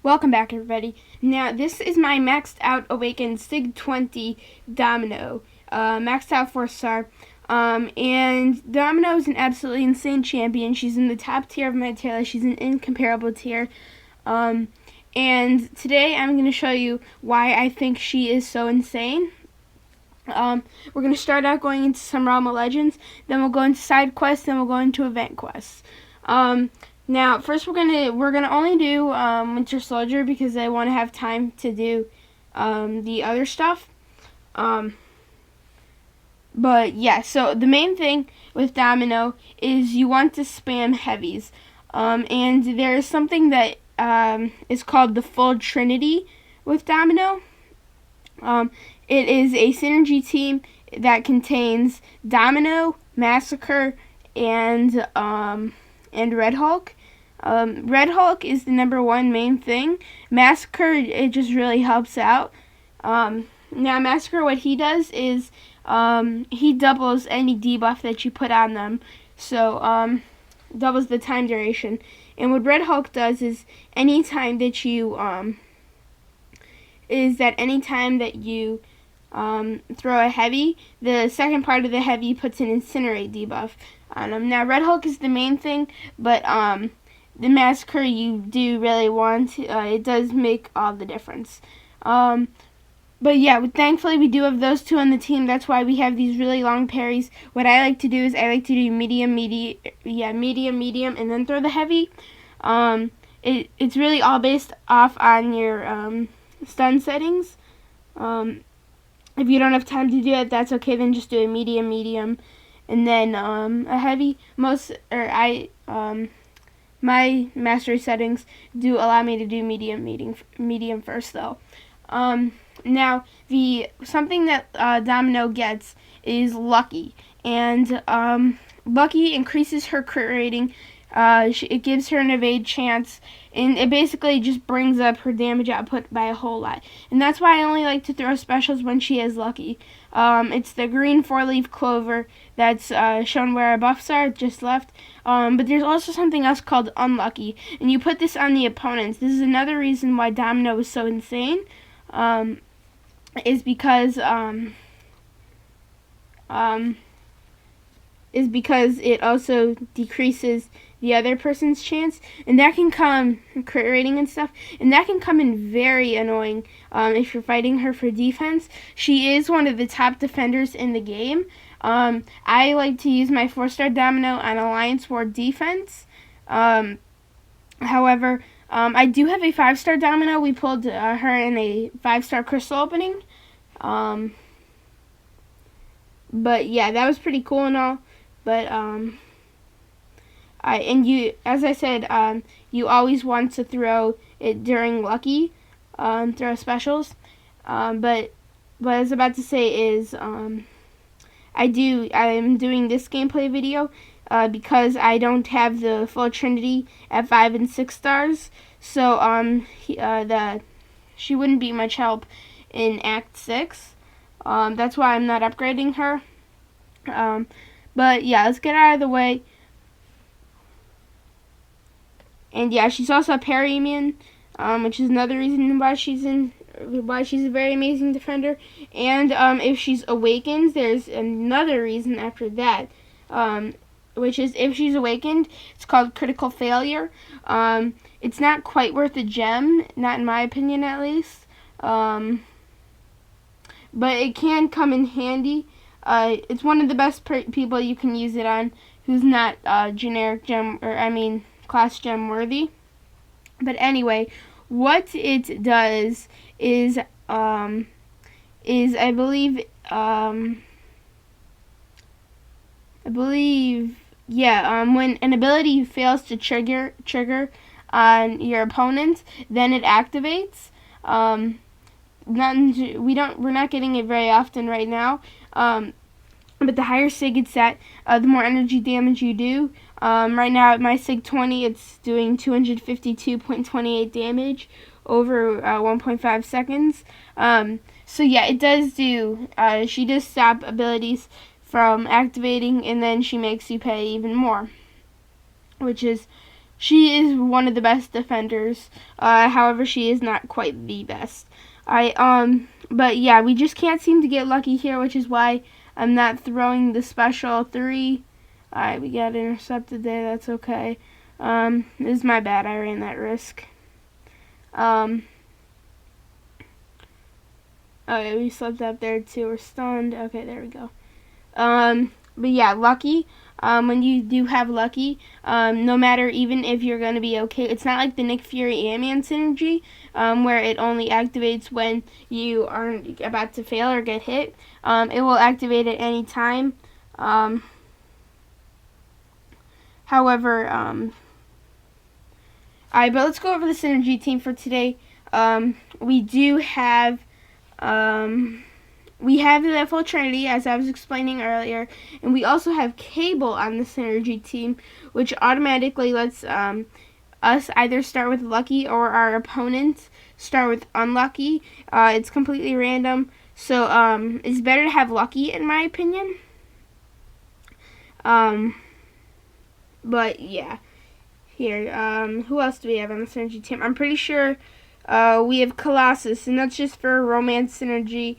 Welcome back, everybody. Now, this is my maxed out Awakened Sig 20 Domino. Maxed out 4-star. And Domino is an absolutely insane champion. She's in the top tier of my tier list. She's an incomparable tier. And today I'm going to show you why I think she is so insane. We're going to start out going into some Realm of Legends. Then we'll go into side quests. Then we'll go into event quests. Now, first we're gonna only do Winter Soldier because I want to have time to do the other stuff. But yeah, so the main thing with Domino is you want to spam heavies, and there's something that is called the Full Trinity with Domino. It is a synergy team that contains Domino, Massacre, and Red Hulk. Red Hulk is the #1 main thing. Massacre, it just really helps out. Now Massacre, what he does is he doubles any debuff that you put on them. So doubles the time duration. And what Red Hulk does is anytime that you throw a heavy, the second part of the heavy puts an Incinerate debuff on him. Now Red Hulk is the main thing, but the Massacre you do really want. It does make all the difference. But yeah, thankfully we do have those two on the team. That's why we have these really long parries. What I like to do is I like to do medium, and then throw the heavy. It's really all based off on your stun settings. If you don't have time to do it, that's okay. Then just do a medium, and then a heavy. My mastery settings do allow me to do medium first, though. Now, something that Domino gets is Lucky, and Lucky increases her crit rating. It gives her an evade chance, and it basically just brings up her damage output by a whole lot. And that's why I only like to throw specials when she is Lucky. It's the green 4-leaf clover that's shown where our buffs are, just left. But there's also something else called Unlucky, and you put this on the opponents. This is another reason why Domino is so insane, is because it also decreases the other person's chance, and that can come crit rating and stuff, and that can come in very annoying if you're fighting her for defense. She is one of the top defenders in the game. I like to use my 4-star Domino on Alliance War defense. However, I do have a 5-star Domino. We pulled her in a 5-star crystal opening. But yeah, that was pretty cool and all. But as I said, you always want to throw it during Lucky, throw specials. But what I was about to say is, I am doing this gameplay video because I don't have the Full Trinity at 5 and 6 stars. So she wouldn't be much help in Act 6. That's why I'm not upgrading her. But yeah, let's get out of the way. And yeah, she's also a parry immune, which is another reason why she's a very amazing defender. And if she's awakened, there's another reason after that, which is if she's awakened, it's called critical failure. It's not quite worth a gem, not in my opinion at least, but it can come in handy. It's one of the best people you can use it on who's not generic gem, class gem worthy. But anyway, what it does is I believe when an ability fails to trigger on your opponent, then it activates. We're not getting it very often right now. But the higher Sig it's at, the more energy damage you do. Right now at my Sig 20, it's doing 252.28 damage over 1.5 seconds. So yeah, it does do, she does stop abilities from activating, and then she makes you pay even more, which is She is one of the best defenders. However, she is not quite the best. But yeah, we just can't seem to get lucky here, which is why I'm not throwing the special 3. Alright, we got intercepted there. That's okay. This is my bad. I ran that risk. Okay, we slipped up there too. We're stunned. Okay, there we go. But yeah, lucky. When you do have lucky, no matter even if you're going to be okay, it's not like the Nick Fury Ant-Man synergy, where it only activates when you are about to fail or get hit. It will activate at any time. However, alright, but let's go over the synergy team for today. We do have, the full Trinity, as I was explaining earlier, and we also have Cable on the synergy team, which automatically lets us either start with lucky or our opponents start with unlucky. It's completely random, so it's better to have lucky, in my opinion. But yeah, here, who else do we have on the synergy team? I'm pretty sure we have Colossus, and that's just for romance synergy.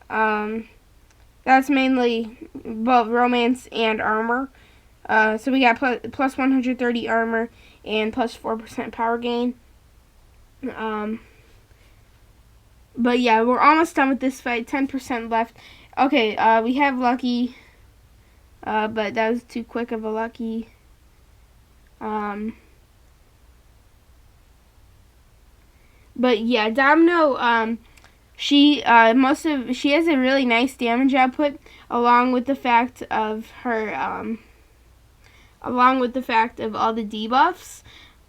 That's mainly both romance and armor. So we got plus 130 armor and plus 4% power gain. But yeah, we're almost done with this fight. 10% left. Okay, we have lucky, but that was too quick of a lucky. But yeah, Domino, she has a really nice damage output, along with the fact of her all the debuffs.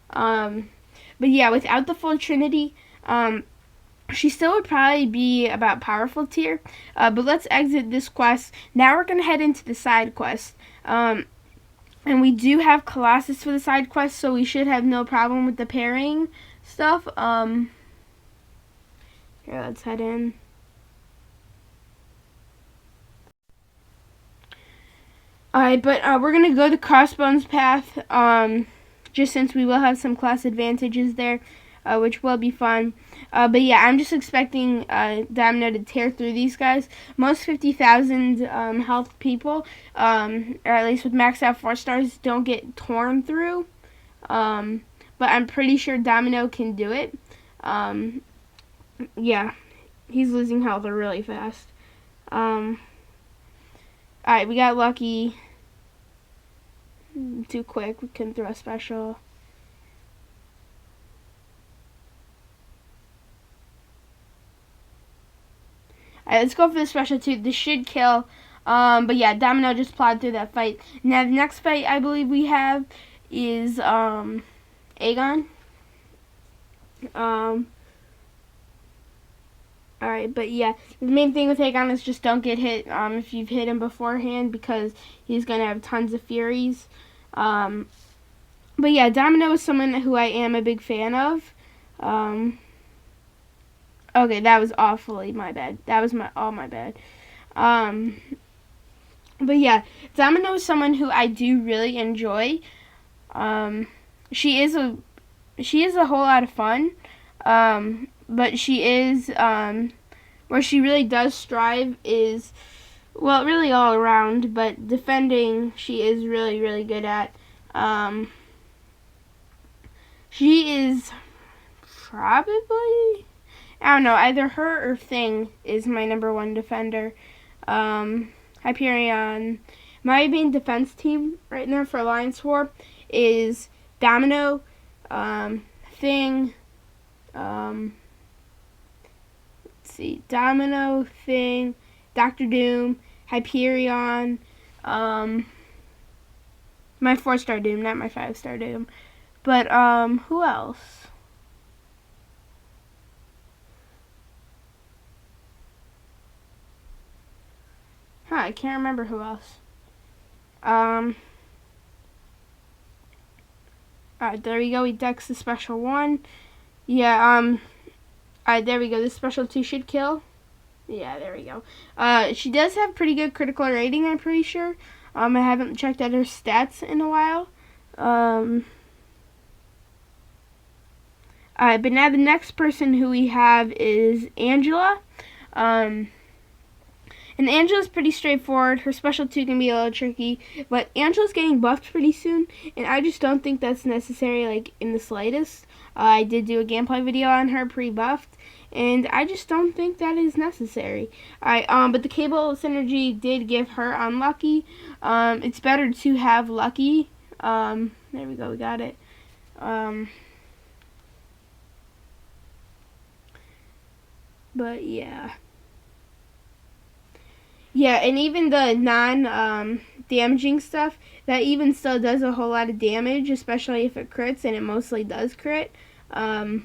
But yeah, without the full Trinity, she still would probably be about powerful tier. But let's exit this quest. Now we're gonna head into the side quest. And we do have Colossus for the side quest, so we should have no problem with the pairing stuff. Here, let's head in. Alright, but we're going to go to Crossbones Path, just since we will have some class advantages there, which will be fun. But yeah, I'm just expecting Domino to tear through these guys. Most 50,000 health people, or at least with maxed out 4 stars, don't get torn through. But I'm pretty sure Domino can do it. Yeah, he's losing health really fast. Alright, we got lucky. Too quick, we couldn't throw a special. Alright, let's go for the special 2. This should kill. But yeah, Domino just plowed through that fight. Now the next fight I believe we have is Aegon. Alright, but yeah, the main thing with Aegon is just don't get hit if you've hit him beforehand, because he's going to have tons of Furies. But yeah, Domino is someone who I am a big fan of. Okay, that was awfully my bad. That was my bad. But yeah, Domino is someone who I do really enjoy. She is a whole lot of fun. But she is, where she really does strive is, well, really all around, but defending she is really, really good at. She is probably, I don't know, either her or Thing is my #1 defender. Hyperion. My main defense team right now for Alliance War is Domino, Thing, see, Domino, Thing, Dr. Doom, Hyperion, my 4-star Doom, not my 5-star Doom. But, who else? I can't remember who else. Alright, there we go, we dex the special 1. Yeah, alright, there we go. This special 2 should kill. Yeah, there we go. She does have pretty good critical rating, I'm pretty sure. I haven't checked out her stats in a while. Alright, but now the next person who we have is Angela. And Angela's pretty straightforward. Her special 2 can be a little tricky, but Angela's getting buffed pretty soon, and I just don't think that's necessary, like, in the slightest. I did do a gameplay video on her pre-buffed, and I just don't think that is necessary. But the cable synergy did give her unlucky. It's better to have lucky. There we go, we got it. But yeah. Yeah, and even the non-damaging stuff, that even still does a whole lot of damage, especially if it crits, and it mostly does crit. But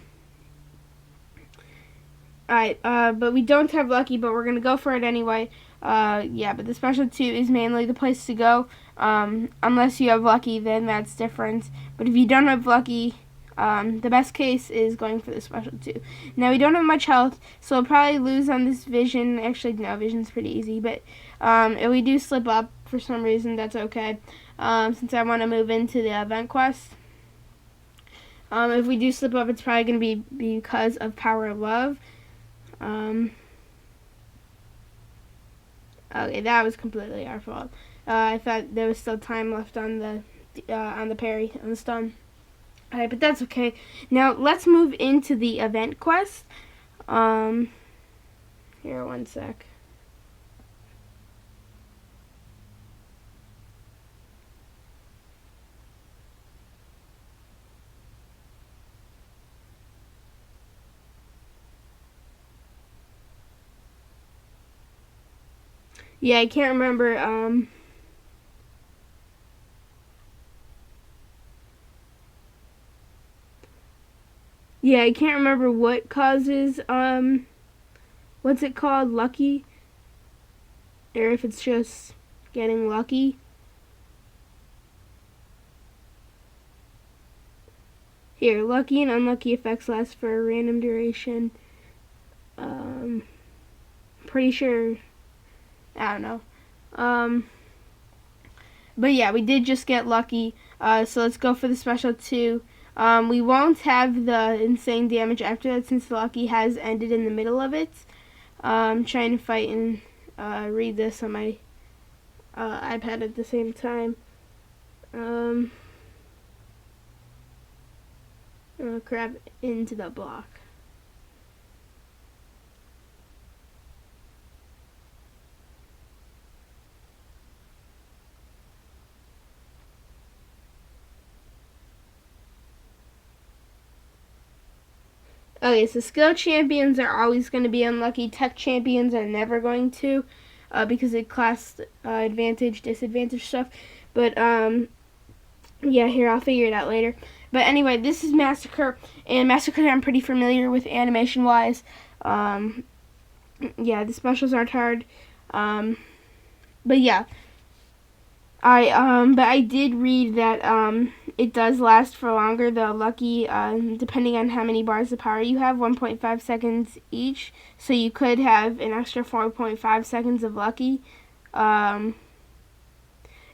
we don't have lucky, but we're going to go for it anyway. Yeah, but the special 2 is mainly the place to go. Unless you have lucky, then that's different. But if you don't have lucky, the best case is going for the special 2. Now, we don't have much health, so we'll probably lose on this vision. Actually, no, vision's pretty easy. But if we do slip up for some reason, that's okay. Since I want to move into the event quest. If we do slip up, it's probably going to be because of Power of Love. Okay, that was completely our fault. I thought there was still time left on the parry, on the stun. Alright, but that's okay. Now, let's move into the event quest. Here, one sec. Yeah, I can't remember, yeah, I can't remember what causes, what's it called, lucky? Or if it's just getting lucky. Here, lucky and unlucky effects last for a random duration. Pretty sure, I don't know. But yeah, we did just get lucky. So let's go for the special 2. We won't have the insane damage after that since the lucky has ended in the middle of it. I'm trying to fight and read this on my iPad at the same time. Oh crap, into the block. Okay, so skill champions are always going to be unlucky. Tech champions are never going to, because of class advantage, disadvantage stuff. But, yeah, here, I'll figure it out later. But anyway, this is Massacre, and Massacre I'm pretty familiar with animation-wise. Yeah, the specials aren't hard. But yeah. But I did read that it does last for longer, the lucky, depending on how many bars of power you have, 1.5 seconds each. So you could have an extra 4.5 seconds of lucky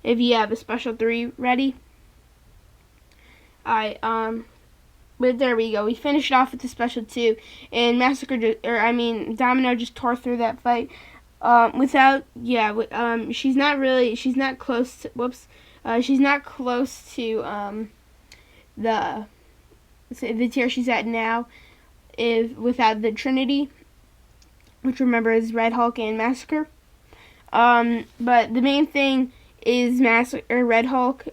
if you have a special 3 ready. But there we go. We finished off with the special 2, and Domino just tore through that fight. She's not close to, she's not close to, the tier she's at now, without the Trinity, which remember is Red Hulk and Massacre. But the main thing is Red Hulk.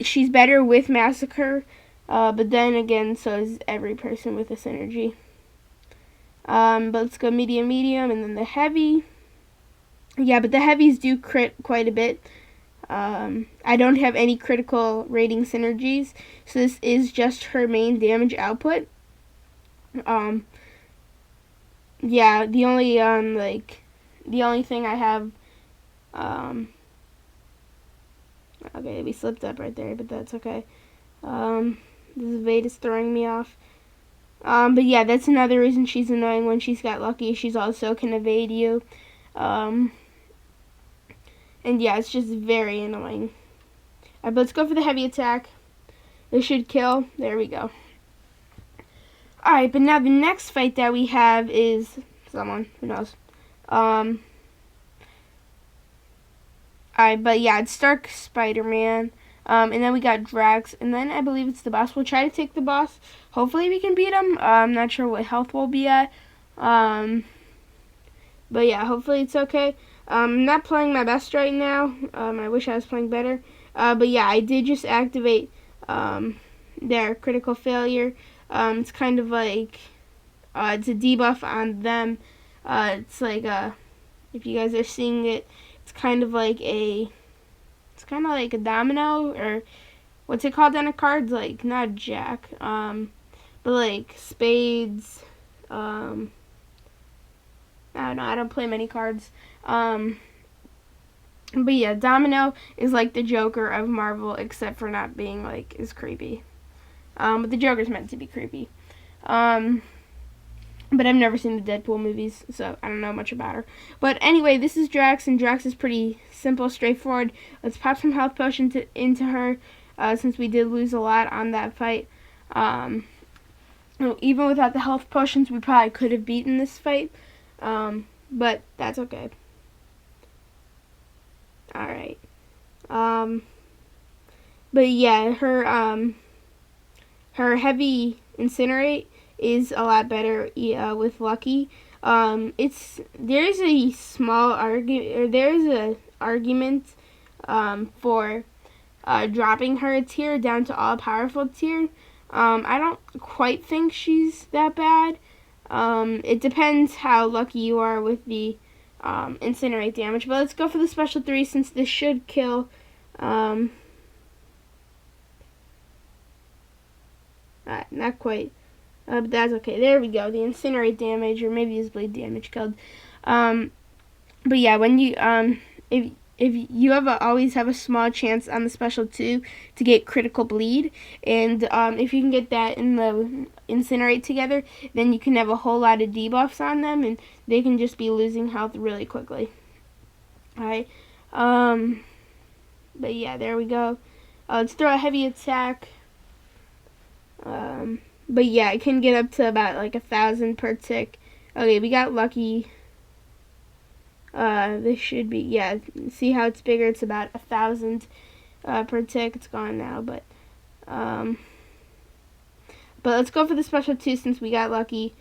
She's better with Massacre, but then again, so is every person with a synergy. But let's go medium, and then the heavy. Yeah, but the heavies do crit quite a bit. I don't have any critical rating synergies, so this is just her main damage output. Yeah, the only thing I have, okay, we slipped up right there, but that's okay. This evade is throwing me off. But yeah, that's another reason she's annoying when she's got lucky. She's also can evade you. And yeah, it's just very annoying. But let's go for the heavy attack. This should kill. There we go. Alright, but now the next fight that we have is someone, who knows. Alright, but yeah, it's Stark Spider-Man. And then we got Drax, and then I believe it's the boss. We'll try to take the boss. Hopefully we can beat him. I'm not sure what health we'll be at. But yeah, hopefully it's okay. I'm not playing my best right now. I wish I was playing better. But yeah, I did just activate their critical failure. It's kind of like it's a debuff on them. It's like if you guys are seeing it, it's kind of like a domino, or what's it called on a card? Like not jack, but like spades. I don't know. I don't play many cards. But yeah, Domino is like the Joker of Marvel, except for not being like as creepy. But the Joker's meant to be creepy. But I've never seen the Deadpool movies, so I don't know much about her. But anyway, this is Drax, and Drax is pretty simple, straightforward. Let's pop some health potions into her, since we did lose a lot on that fight. Even without the health potions, we probably could have beaten this fight. But that's okay. Alright. But yeah, her heavy incinerate is a lot better with Lucky. There's a small argument for dropping her a tier down to all powerful tier. I don't quite think she's that bad. It depends how lucky you are with the incinerate damage. But let's go for the special 3 since this should kill. Not quite. But that's okay. There we go. The incinerate damage, or maybe his blade damage killed. But yeah, when you if you always have a small chance on the special 2 to get critical bleed, and if you can get that in the incinerate together, then you can have a whole lot of debuffs on them, and they can just be losing health really quickly. Alright. But yeah, there we go. Let's throw a heavy attack. But yeah, it can get up to about like 1,000 per tick. Okay, we got lucky. This should be, yeah, see how it's bigger? It's about 1,000 per tick. It's gone now, but let's go for the special 2 since we got lucky.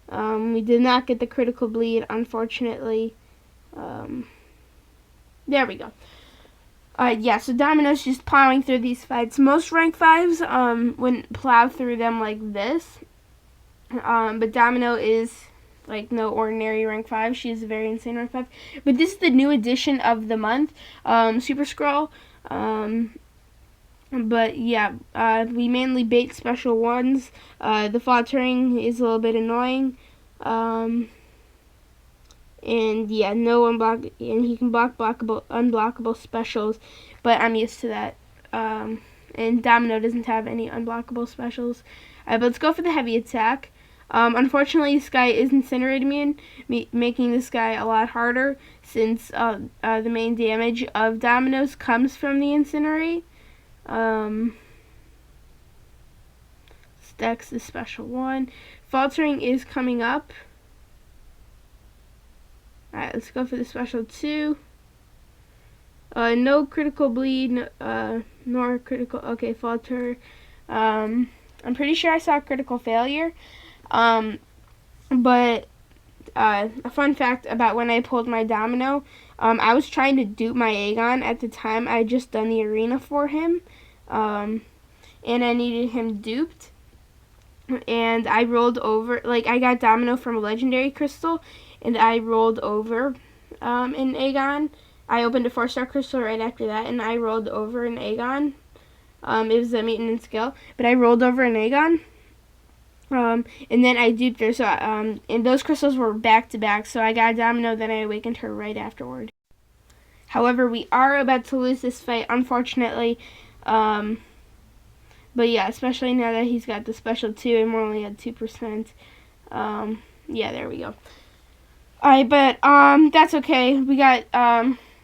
We did not get the critical bleed, unfortunately. There we go. Yeah, so Domino's just plowing through these fights. Most rank 5s wouldn't plow through them like this. But Domino is like no ordinary rank 5. She is a very insane rank 5. But this is the new edition of the month, Super Scroll. But yeah, we mainly bait special 1s. The faltering is a little bit annoying. And yeah, no unblock, and he can block unblockable specials, but I'm used to that. And Domino doesn't have any unblockable specials. But let's go for the heavy attack. Unfortunately, this guy is incinerating me, making this guy a lot harder, since the main damage of Domino's comes from the incinerate. Stacks the special 1. Faltering is coming up. Alright, let's go for the special 2. No critical bleed, nor critical, okay, falter. I'm pretty sure I saw critical failure. But a fun fact about when I pulled my Domino, I was trying to dupe my Aegon at the time. I had just done the arena for him, and I needed him duped. And I rolled over, like, I got Domino from a legendary crystal, and I rolled over in Aegon. I opened a 4-star crystal right after that, and I rolled over in Aegon. It was a maintenance skill, but I rolled over in Aegon. And then I duped her, so, and those crystals were back to back, so I got Domino, then I awakened her right afterward. However, we are about to lose this fight, unfortunately. But yeah, especially now that he's got the special 2 and we're only at 2%. Yeah, there we go. Alright, but that's okay. We got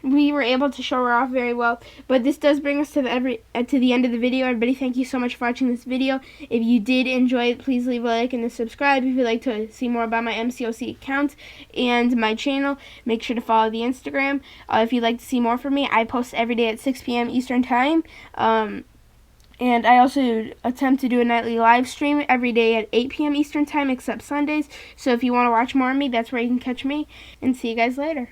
we were able to show her off very well. But this does bring us to the end of the video. Everybody, thank you so much for watching this video. If you did enjoy it, please leave a like and a subscribe. If you'd like to see more about my MCOC account and my channel, make sure to follow the Instagram. If you'd like to see more from me, I post every day at 6 p.m. Eastern Time. And I also attempt to do a nightly live stream every day at 8 p.m. Eastern Time, except Sundays. So if you want to watch more of me, that's where you can catch me. And see you guys later.